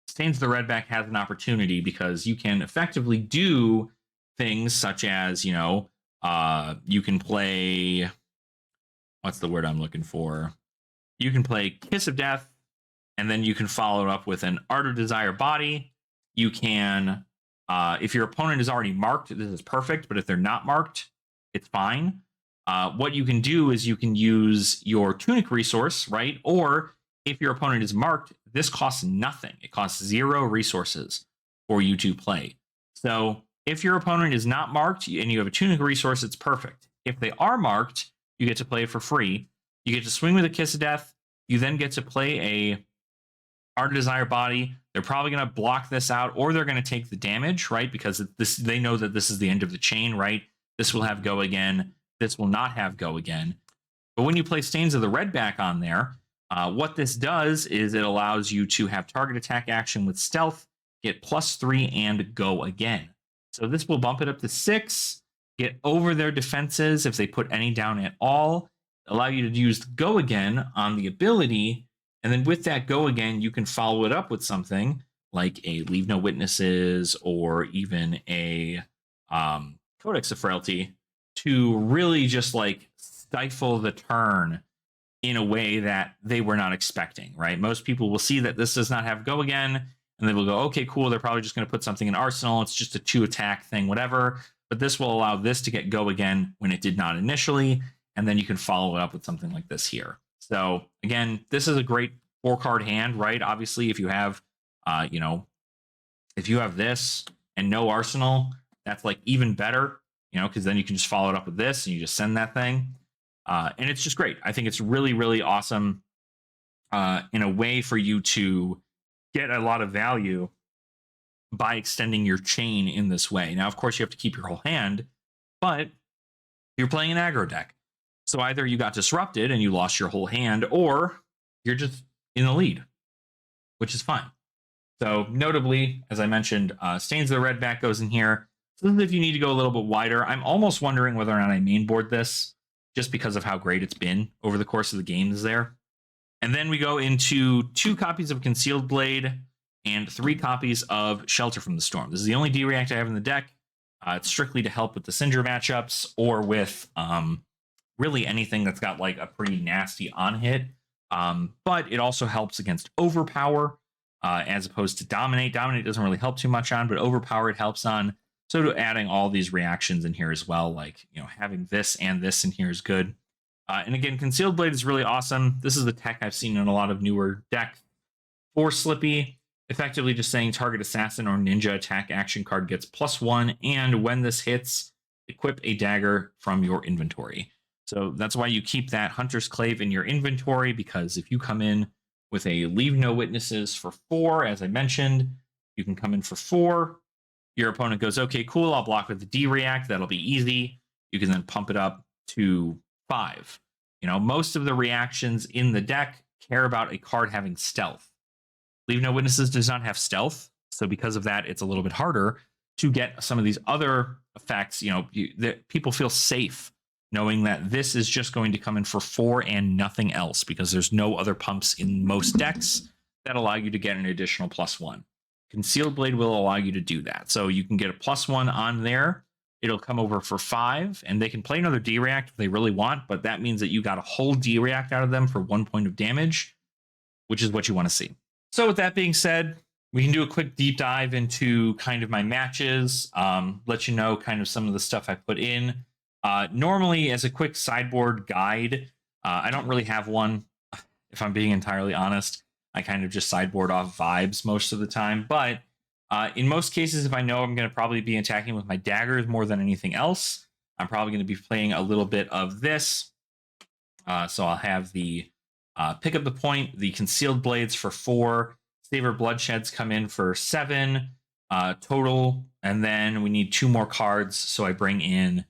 Stains of the Redback has an opportunity because you can effectively do things such as, you can play, what's the word I'm looking for? You can play Kiss of Death, and then you can follow it up with an Art of Desire Body. You can, if your opponent is already marked, this is perfect, but if they're not marked, it's fine. What you can do is you can use your Tunic resource, right? Or if your opponent is marked, this costs nothing. It costs 0 resources for you to play. So if your opponent is not marked and you have a Tunic resource, it's perfect. If they are marked, you get to play it for free. You get to swing with a Kiss of Death. You then get to play a Art of Desire Body. They're probably going to block this out, or they're going to take the damage, right? Because they know that this is the end of the chain, right? This will have go again. This will not have go again. But when you play Stains of the Redback on there, what this does is it allows you to have target attack action with stealth, get +3, and go again. So this will bump it up to 6, get over their defenses if they put any down at all, allow you to use go again on the ability. And then with that go again, you can follow it up with something like a Leave No Witnesses or even a Codex of Frailty to really just like stifle the turn in a way that they were not expecting, right? Most people will see that this does not have go again, and they will go, okay, cool, they're probably just going to put something in Arsenal. It's just a 2 attack thing, whatever. But this will allow this to get go again when it did not initially, and then you can follow it up with something like this here. So again, this is a great 4-card hand, right? Obviously, if you have, if you have this and no Arsenal, that's like even better, because then you can just follow it up with this and you just send that thing. And it's just great. I think it's really, really awesome in a way for you to get a lot of value by extending your chain in this way. Now, of course, you have to keep your whole hand, but you're playing an aggro deck. So either you got disrupted and you lost your whole hand, or you're just in the lead, which is fine. So notably, as I mentioned, Stains of the Redback goes in here. So this is if you need to go a little bit wider. I'm almost wondering whether or not I mainboard this, just because of how great it's been over the course of the games there. And then we go into 2 copies of Concealed Blade and 3 copies of Shelter from the Storm. This is the only D-React I have in the deck. It's strictly to help with the Cinder matchups or with really anything that's got like a pretty nasty on-hit. But it also helps against Overpower as opposed to Dominate. Dominate doesn't really help too much on, but Overpower it helps on. So to adding all these reactions in here as well, like, having this and this in here is good. And again, Concealed Blade is really awesome. This is the tech I've seen in a lot of newer decks. For Slippy, effectively just saying target assassin or ninja attack action card gets +1, and when this hits, equip a dagger from your inventory. So that's why you keep that Hunter's Clave in your inventory, because if you come in with a Leave No Witnesses for 4, as I mentioned, you can come in for 4. Your opponent goes, okay, cool, I'll block with the D-React. That'll be easy. You can then pump it up to 5. Most of the reactions in the deck care about a card having stealth. Leave No Witnesses does not have stealth, so because of that, it's a little bit harder to get some of these other effects. People feel safe knowing that this is just going to come in for 4 and nothing else, because there's no other pumps in most decks that allow you to get an additional +1. Concealed Blade will allow you to do that. So you can get a +1 on there. It'll come over for 5, and they can play another D-React if they really want, but that means that you got a whole D-React out of them for 1 point of damage, which is what you want to see. So with that being said, we can do a quick deep dive into kind of my matches, let you know kind of some of the stuff I put in. Normally, as a quick sideboard guide, I don't really have one, if I'm being entirely honest. I kind of just sideboard off vibes most of the time. But in most cases, if I know I'm going to probably be attacking with my daggers more than anything else, I'm probably going to be playing a little bit of this. So I'll have the pick up the point, the concealed blades for 4, savor bloodsheds come in for 7 total, and then we need 2 more cards. So I bring in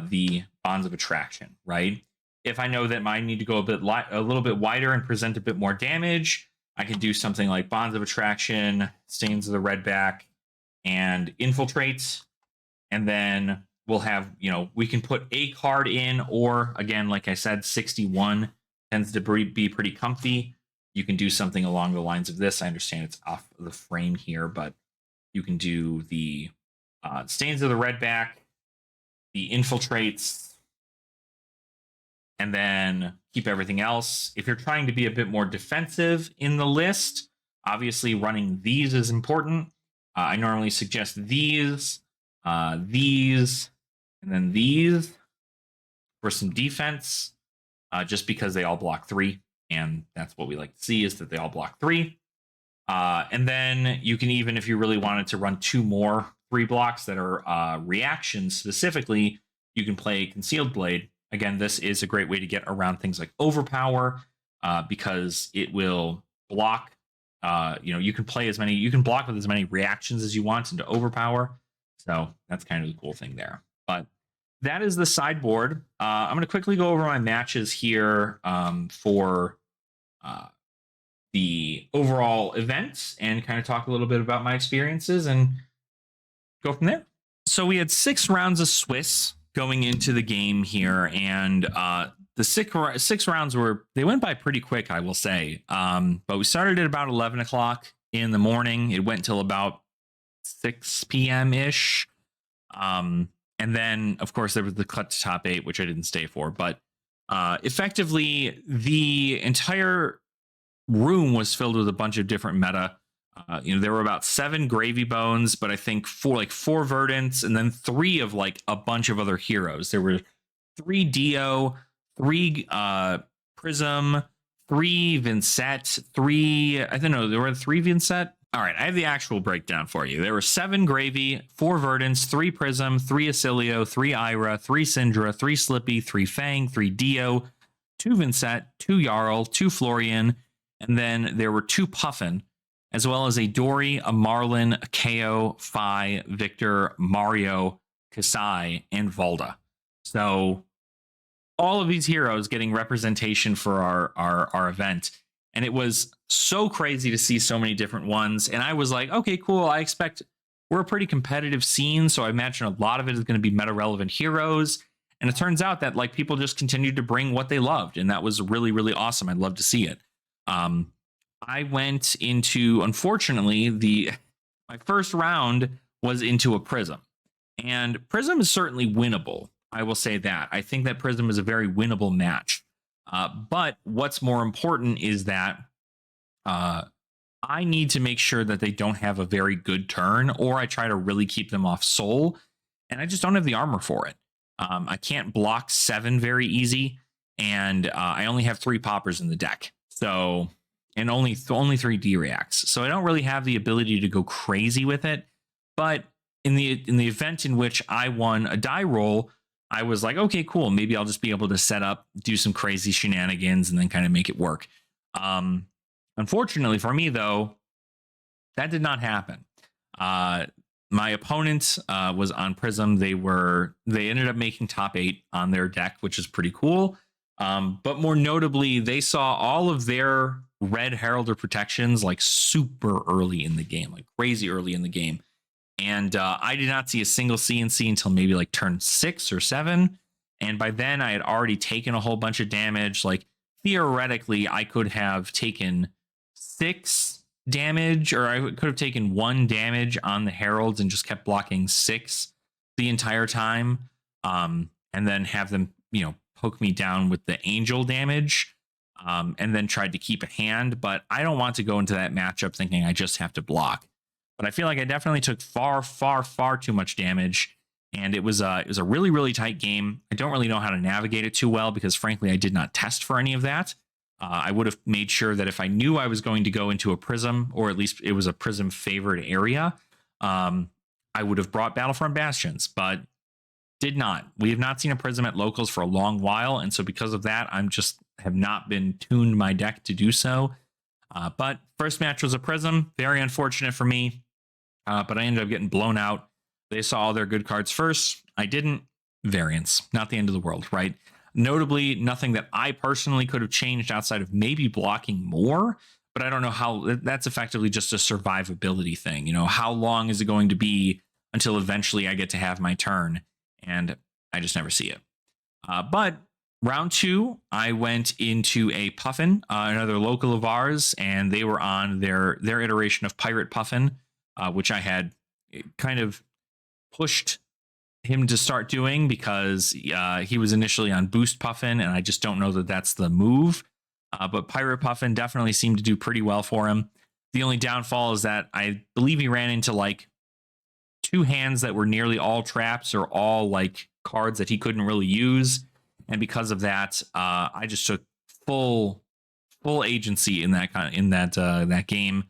the bonds of attraction, right? If I know that mine need to go a little bit wider and present a bit more damage, I can do something like bonds of attraction, stains of the redback, and infiltrate, and then we'll have, we can put a card in, or again, like I said, 61 tends to be pretty comfy. You can do something along the lines of this. I understand it's off the frame here, but you can do the stains of the redback, the infiltrates, and then keep everything else. If you're trying to be a bit more defensive in the list, obviously running these is important. I normally suggest these, and then these for some defense, just because they all block 3, and that's what we like to see, is that they all block 3. And then you can, even if you really wanted to run 2 more 3 blocks that are reactions specifically, you can play Concealed Blade. Again, this is a great way to get around things like Overpower, because it will block. You can block with as many reactions as you want into Overpower. So that's kind of the cool thing there. But that is the sideboard. I'm going to quickly go over my matches here for the overall event and kind of talk a little bit about my experiences and go from there. So we had 6 rounds of Swiss going into the game here, and the 6 rounds they went by pretty quick, I will say. But we started at about 11 o'clock in the morning. It went till about 6 p.m. ish. And then, of course, there was the cut to top 8, which I didn't stay for. But effectively, the entire room was filled with a bunch of different meta. There were about 7 gravy bones, but I think 4 verdants, and then 3 of like a bunch of other heroes. There were 3 Dio, 3 Prism, 3 Vincent, 3. I don't know. There were 3 Vincent. All right, I have the actual breakdown for you. There were 7 Gravy, 4 Verdants, 3 Prism, 3 Acilio, 3 Ira, 3 Syndra, 3 Slippy, 3 Fang, 3 Dio, 2 Vincent, 2 Jarl, 2 Florian, and then there were 2 Puffin, as well as a Dory, a Marlin, a KO, Phi, Victor, Mario, Kasai, and Valda. So all of these heroes getting representation for our event. And it was so crazy to see so many different ones. And I was like, okay, cool. I expect we're a pretty competitive scene, so I imagine a lot of it is going to be meta-relevant heroes. And it turns out that like people just continued to bring what they loved, and that was really, really awesome. I'd love to see it. I went into, unfortunately, my first round was into a Prism. And Prism is certainly winnable. I will say that. I think that Prism is a very winnable match. But what's more important is that I need to make sure that they don't have a very good turn, or I try to really keep them off soul, and I just don't have the armor for it. I can't block 7 very easy, and I only have 3 poppers in the deck, so and only 3 D reacts, so I don't really have the ability to go crazy with it. But in the event in which I won a die roll, I was like, okay, cool. Maybe I'll just be able to set up, do some crazy shenanigans, and then kind of make it work. Unfortunately for me, though, that did not happen. My opponent was on Prism. They ended up making top 8 on their deck, which is pretty cool. But more notably, they saw all of their red Heraldor protections like super early in the game, like crazy early in the game. And I did not see a single CNC until maybe like turn 6 or 7. And by then I had already taken a whole bunch of damage. Like theoretically, I could have taken 6 damage, or I could have taken 1 damage on the Heralds and just kept blocking 6 the entire time. And then have them, poke me down with the Angel damage. and then tried to keep a hand. But I don't want to go into that matchup thinking I just have to block. But I feel like I definitely took far, far, far too much damage, and it was a really, really tight game. I don't really know how to navigate it too well because, frankly, I did not test for any of that. I would have made sure that if I knew I was going to go into a prism, or at least it was a prism favored area, I would have brought Battlefront Bastions, but did not. We have not seen a prism at locals for a long while, and so because of that, I'm just have not been tuned my deck to do so. But first match was a prism, very unfortunate for me. But I ended up getting blown out. They saw all their good cards first. I didn't. Variance, not the end of the world, right? Notably, nothing that I personally could have changed outside of maybe blocking more, but I don't know how. That's effectively just a survivability thing. How long is it going to be until eventually I get to have my turn? And I just never see it. But round 2, I went into a Puffin, another local of ours, and they were on their iteration of Pirate Puffin, which I had kind of pushed him to start doing because he was initially on Boost Puffin, and I just don't know that that's the move. But Pirate Puffin definitely seemed to do pretty well for him. The only downfall is that I believe he ran into like 2 hands that were nearly all traps or all like cards that he couldn't really use, and because of that, I just took full agency in that game.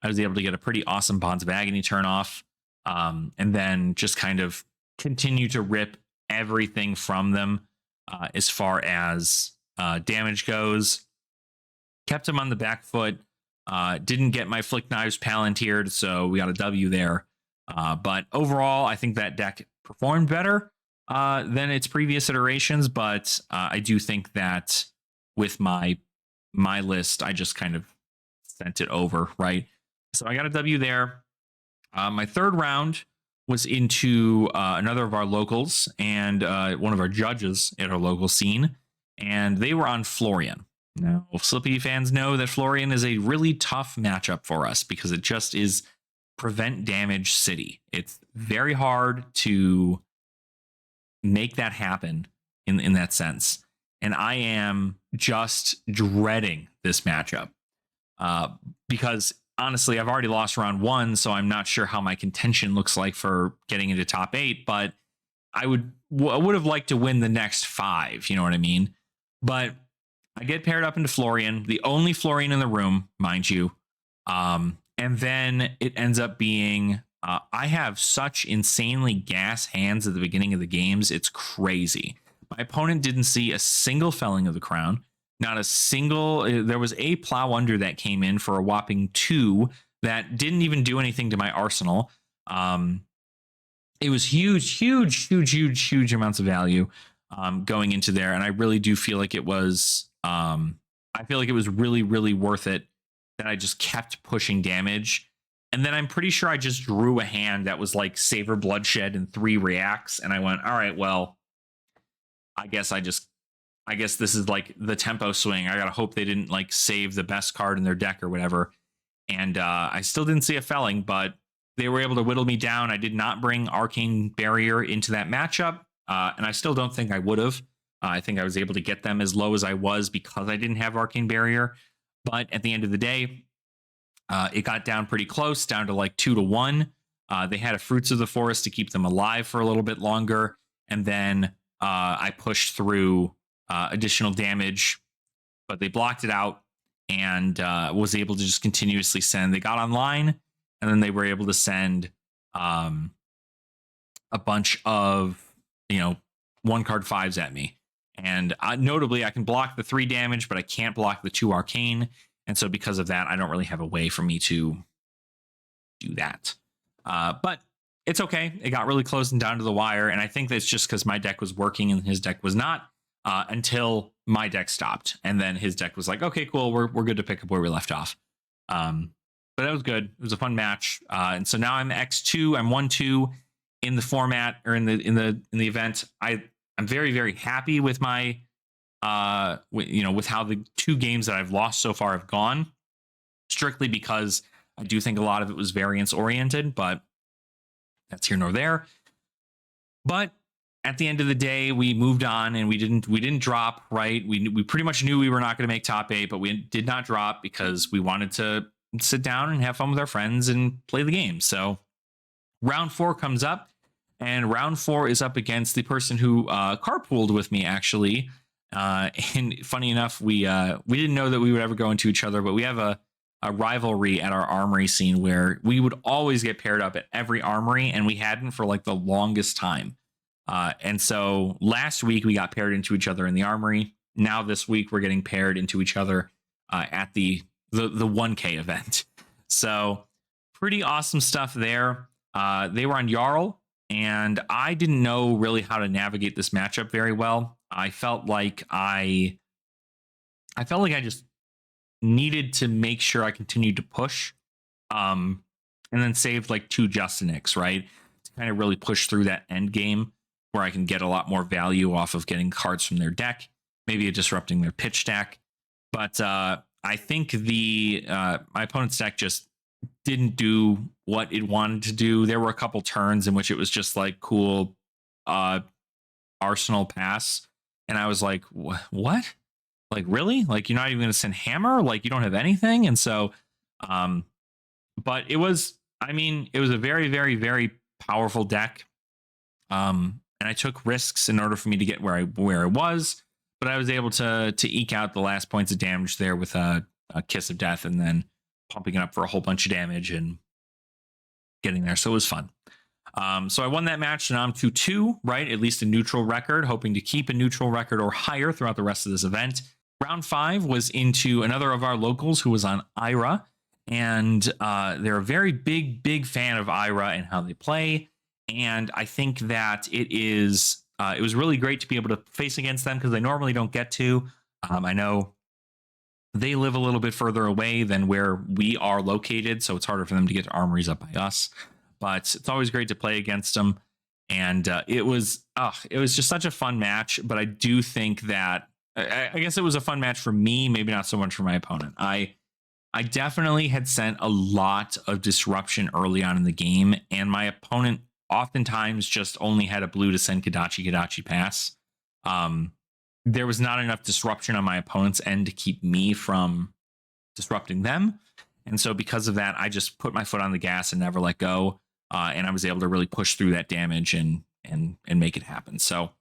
I was able to get a pretty awesome Bonds of Agony turn off, and then just kind of continue to rip everything from them as far as damage goes. Kept him on the back foot. Didn't get my Flick Knives Palantired, so we got a W there. But overall, I think that deck performed better than its previous iterations, but I do think that with my list, I just kind of sent it over, right? So I got a W there. My third round was into another of our locals and one of our judges at our local scene, and they were on Florian. Now, Slippy fans know that Florian is a really tough matchup for us because it just is prevent damage city. It's very hard to make that happen in that sense. And I am just dreading this matchup because honestly, I've already lost round 1, so I'm not sure how my contention looks like for getting into top 8, but I would have liked to win the next 5, you know what I mean? But I get paired up into Florian, the only Florian in the room, mind you. And then it ends up being, I have such insanely gas hands at the beginning of the games. It's crazy. My opponent didn't see a single Felling of the Crown. Not a single. There was a Plow Under that came in for a whopping 2 that didn't even do anything to my arsenal. It was huge amounts of value going into there. And I really do feel like it was, I feel like it was really, really worth it that I just kept pushing damage. And then I'm pretty sure I just drew a hand that was like Savor Bloodshed and 3 reacts. And I went, all right, well, I guess this is like the tempo swing. I gotta hope they didn't like save the best card in their deck or whatever. And I still didn't see a Felling, but they were able to whittle me down. I did not bring Arcane Barrier into that matchup. And I still don't think I would have. I think I was able to get them as low as I was because I didn't have Arcane Barrier. But at the end of the day, it got down pretty close, down to like 2-1. They had a Fruits of the Forest to keep them alive for a little bit longer. And then I pushed through additional damage, but they blocked it out and was able to just continuously send. They got online, and then they were able to send a bunch of, 1-card 5s at me. And notably, I can block the 3 damage, but I can't block the 2 arcane. And so because of that, I don't really have a way for me to do that. But it's okay. It got really close and down to the wire. And I think that's just because my deck was working and his deck was not until my deck stopped. And then his deck was like, okay, cool. We're good to pick up where we left off. But that was good. It was a fun match. And so now I'm X2. I'm 1-2 in the format or in the event. I'm very, very happy with my, with how the 2 games that I've lost so far have gone, strictly because I do think a lot of it was variance oriented, but that's here nor there. But at the end of the day, we moved on and we didn't drop, right? We pretty much knew we were not going to make top 8, but we did not drop because we wanted to sit down and have fun with our friends and play the game. So round 4 comes up, and round 4 is up against the person who carpooled with me, actually. And funny enough, we didn't know that we would ever go into each other, but we have a rivalry at our armory scene where we would always get paired up at every armory, and we hadn't for like the longest time. And so last week we got paired into each other in the armory. Now this week we're getting paired into each other at the 1K event. So pretty awesome stuff there. They were on Jarl, and I didn't know really how to navigate this matchup very well. I felt like I just needed to make sure I continued to push, and then saved like 2 Justinics, right, to kind of really push through that end game where I can get a lot more value off of getting cards from their deck, maybe disrupting their pitch stack. But I think my opponent's deck just didn't do what it wanted to do. There were a couple turns in which it was just like cool Arsenal pass, and I was like, what? Like, really? Like, you're not even going to send hammer? Like, you don't have anything? And so but it was a very, very, very powerful deck. And I took risks in order for me to get where I was, but I was able to eke out the last points of damage there with a Kiss of Death, and then pumping it up for a whole bunch of damage and getting there. So it was fun. So I won that match, and I'm 2-2, right? At least a neutral record, hoping to keep a neutral record or higher throughout the rest of this event. Round 5 was into another of our locals who was on Ira, and they're a very big fan of Ira and how they play. And I think that it was really great to be able to face against them because they normally don't get to. I know they live a little bit further away than where we are located, so it's harder for them to get to armories up by us. But it's always great to play against them. And it was just such a fun match. But I do think that I guess it was a fun match for me, maybe not so much for my opponent. I definitely had sent a lot of disruption early on in the game, and my opponent oftentimes just only had a blue to send Kadachi pass. There was not enough disruption on my opponent's end to keep me from disrupting them. And so because of that, I just put my foot on the gas and never let go. And I was able to really push through that damage and make it happen. So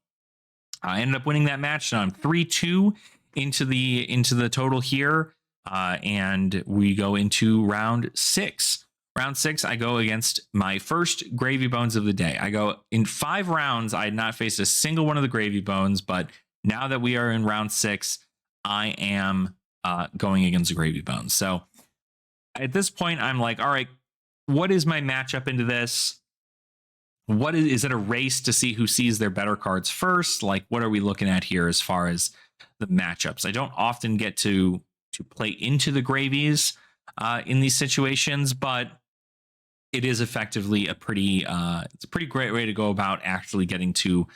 I ended up winning that match. So I'm 3-2 into the total here. And we go into round 6. Round 6, I go against my first Gravy Bones of the day. I go in 5 rounds. I had not faced a single one of the Gravy Bones, but now that we are in round 6, I am going against the Gravy Bones. So at this point, I'm like, all right, what is my matchup into this? What is it a race to see who sees their better cards first? Like, what are we looking at here as far as the matchups? I don't often get to play into the gravies in these situations, but it is effectively a pretty great way to go about actually getting to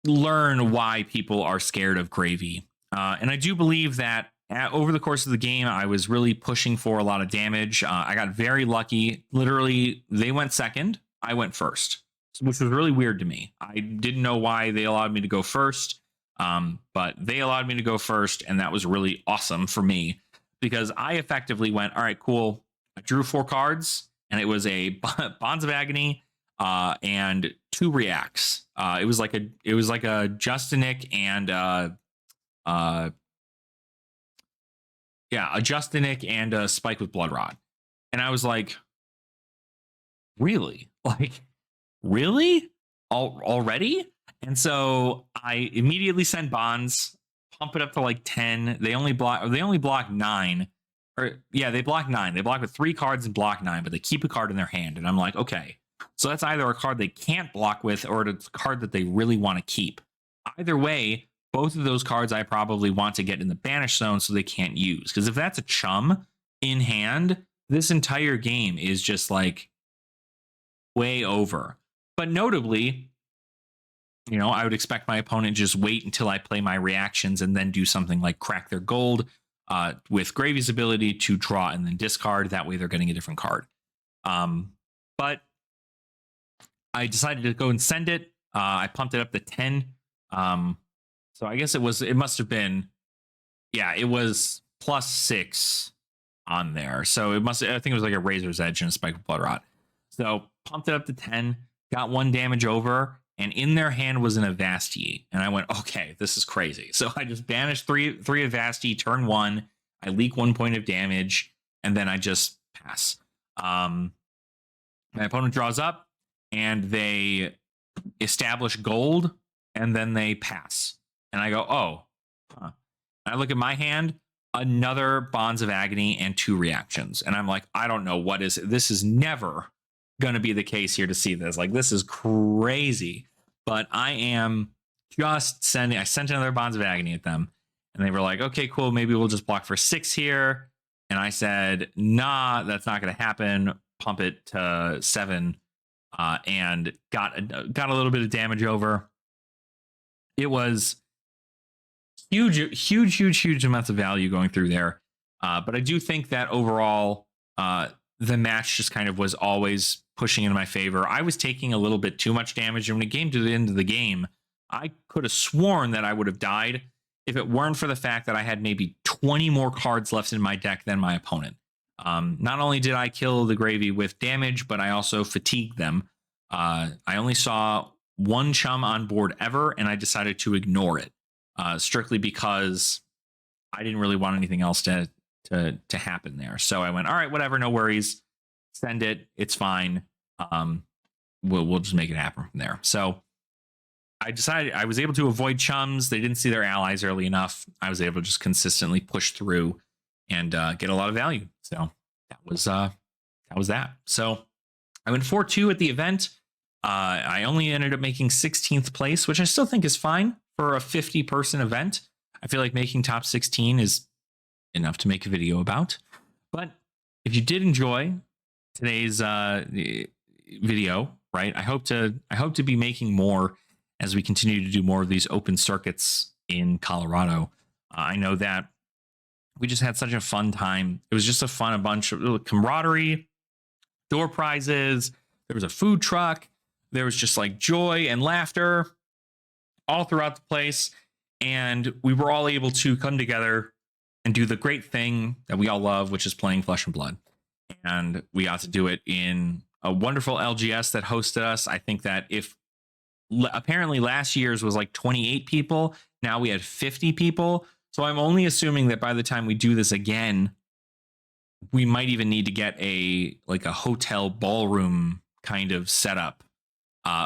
learn why people are scared of gravy. And I do believe that over the course of the game, I was really pushing for a lot of damage. I got very lucky. Literally, they went second. I went first, which was really weird to me. I didn't know why they allowed me to go first, but they allowed me to go first, and that was really awesome for me because I effectively went, all right, cool. I drew 4 cards, and it was a Bonds of Agony and 2 reacts. It was like a Justinic and a Justinic and a Spike with Blood Rod. And I was like, really? Like, really? Already? And so I immediately send Bonds, pump it up to like 10. They only block 9. They block 9. They block with 3 cards and block 9, but they keep a card in their hand. And I'm like, okay, so that's either a card they can't block with or it's a card that they really want to keep. Either way, both of those cards I probably want to get in the banish zone so they can't use. Because if that's a chum in hand, this entire game is just like way over. But notably, I would expect my opponent just wait until I play my reactions and then do something like crack their gold with Gravy's ability to draw and then discard. That way they're getting a different card. But I decided to go and send it. I pumped it up to 10. So I guess it must have been, yeah, it was +6 on there. So I think it was like a Razor's Edge and a Spike of Blood Rot. So pumped it up to 10, got 1 damage over, and in their hand was an Avasti. And I went, okay, this is crazy. So I just banished three Avasti, turn 1, I leak 1 point of damage, and then I just pass. My opponent draws up, and they establish gold, and then they pass. And I go, oh, huh. And I look at my hand, another Bonds of Agony and 2 reactions. And I'm like, I don't know what is it. This is never going to be the case here to see this. Like, this is crazy. But I am just I sent another Bonds of Agony at them. And they were like, okay, cool. Maybe we'll just block for 6 here. And I said, nah, that's not going to happen. Pump it to 7. And got a little bit of damage over. It was huge amounts of value going through there. But I do think that overall, the match just kind of was always pushing in my favor. I was taking a little bit too much damage, and when it came to the end of the game, I could have sworn that I would have died if it weren't for the fact that I had maybe 20 more cards left in my deck than my opponent. Not only did I kill the Gravy with damage, but I also fatigued them. I only saw 1 chum on board ever, and I decided to ignore it, strictly because I didn't really want anything else to happen there. So I went, all right, whatever, no worries, send it, it's fine. We'll just make it happen from there. So I decided I was able to avoid chums. They didn't see their allies early enough. I was able to just consistently push through and get a lot of value. So that was that. So I went 4-2 at the event. I only ended up making 16th place, which I still think is fine for a 50-person event. I feel like making top 16 is enough to make a video about. But if you did enjoy today's video, right, I hope to be making more as we continue to do more of these open circuits in Colorado. I know that we just had such a fun time. It was just a bunch of camaraderie, door prizes. There was a food truck. There was just like joy and laughter all throughout the place. And we were all able to come together and do the great thing that we all love, which is playing Flesh and Blood. And we got to do it in a wonderful LGS that hosted us. I think that apparently last year's was like 28 people. Now we had 50 people. So I'm only assuming that by the time we do this again, we might even need to get a hotel ballroom kind of setup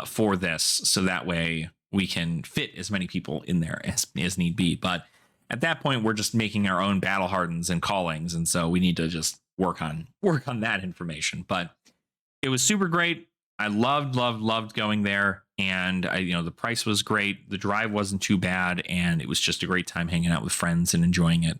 for this. So that way we can fit as many people in there as need be. But at that point, we're just making our own battle hardens and callings. And so we need to just work on that information. But it was super great. I loved going there. And the price was great. The drive wasn't too bad. And it was just a great time hanging out with friends and enjoying it.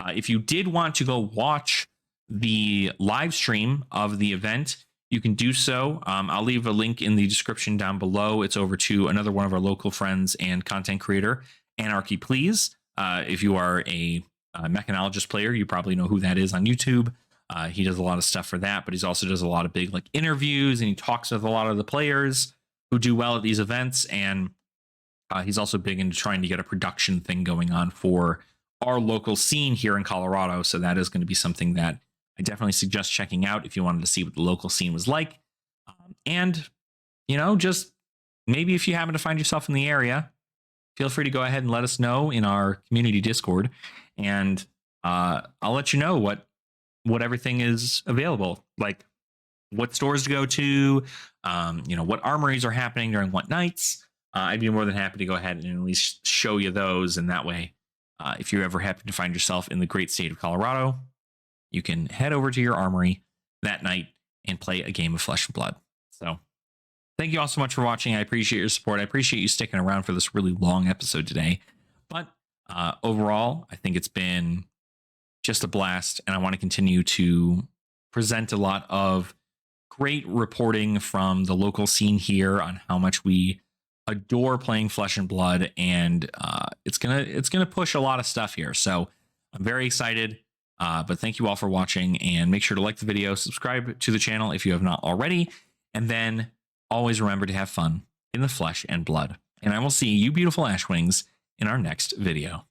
If you did want to go watch the live stream of the event, you can do so. I'll leave a link in the description down below. It's over to another one of our local friends and content creator, Anarchy Please. If you are a mechanologist player, you probably know who that is on YouTube. He does a lot of stuff for that, but he also does a lot of big interviews, and he talks with a lot of the players who do well at these events. And he's also big into trying to get a production thing going on for our local scene here in Colorado. So that is going to be something that I definitely suggest checking out if you wanted to see what the local scene was like. And, just maybe if you happen to find yourself in the area, feel free to go ahead and let us know in our community Discord. And I'll let you know what everything is available, like what stores to go to, what armories are happening during what nights. I'd be more than happy to go ahead and at least show you those. And that way, if you ever happen to find yourself in the great state of Colorado, you can head over to your armory that night and play a game of Flesh and Blood. So thank you all so much for watching. I appreciate your support. I appreciate you sticking around for this really long episode today. But overall, I think it's been just a blast. And I want to continue to present a lot of great reporting from the local scene here on how much we adore playing Flesh and Blood. And it's gonna push a lot of stuff here. So I'm very excited. But thank you all for watching, and make sure to like the video, subscribe to the channel if you have not already, and then always remember to have fun in the flesh and blood. And I will see you beautiful Ashwings in our next video.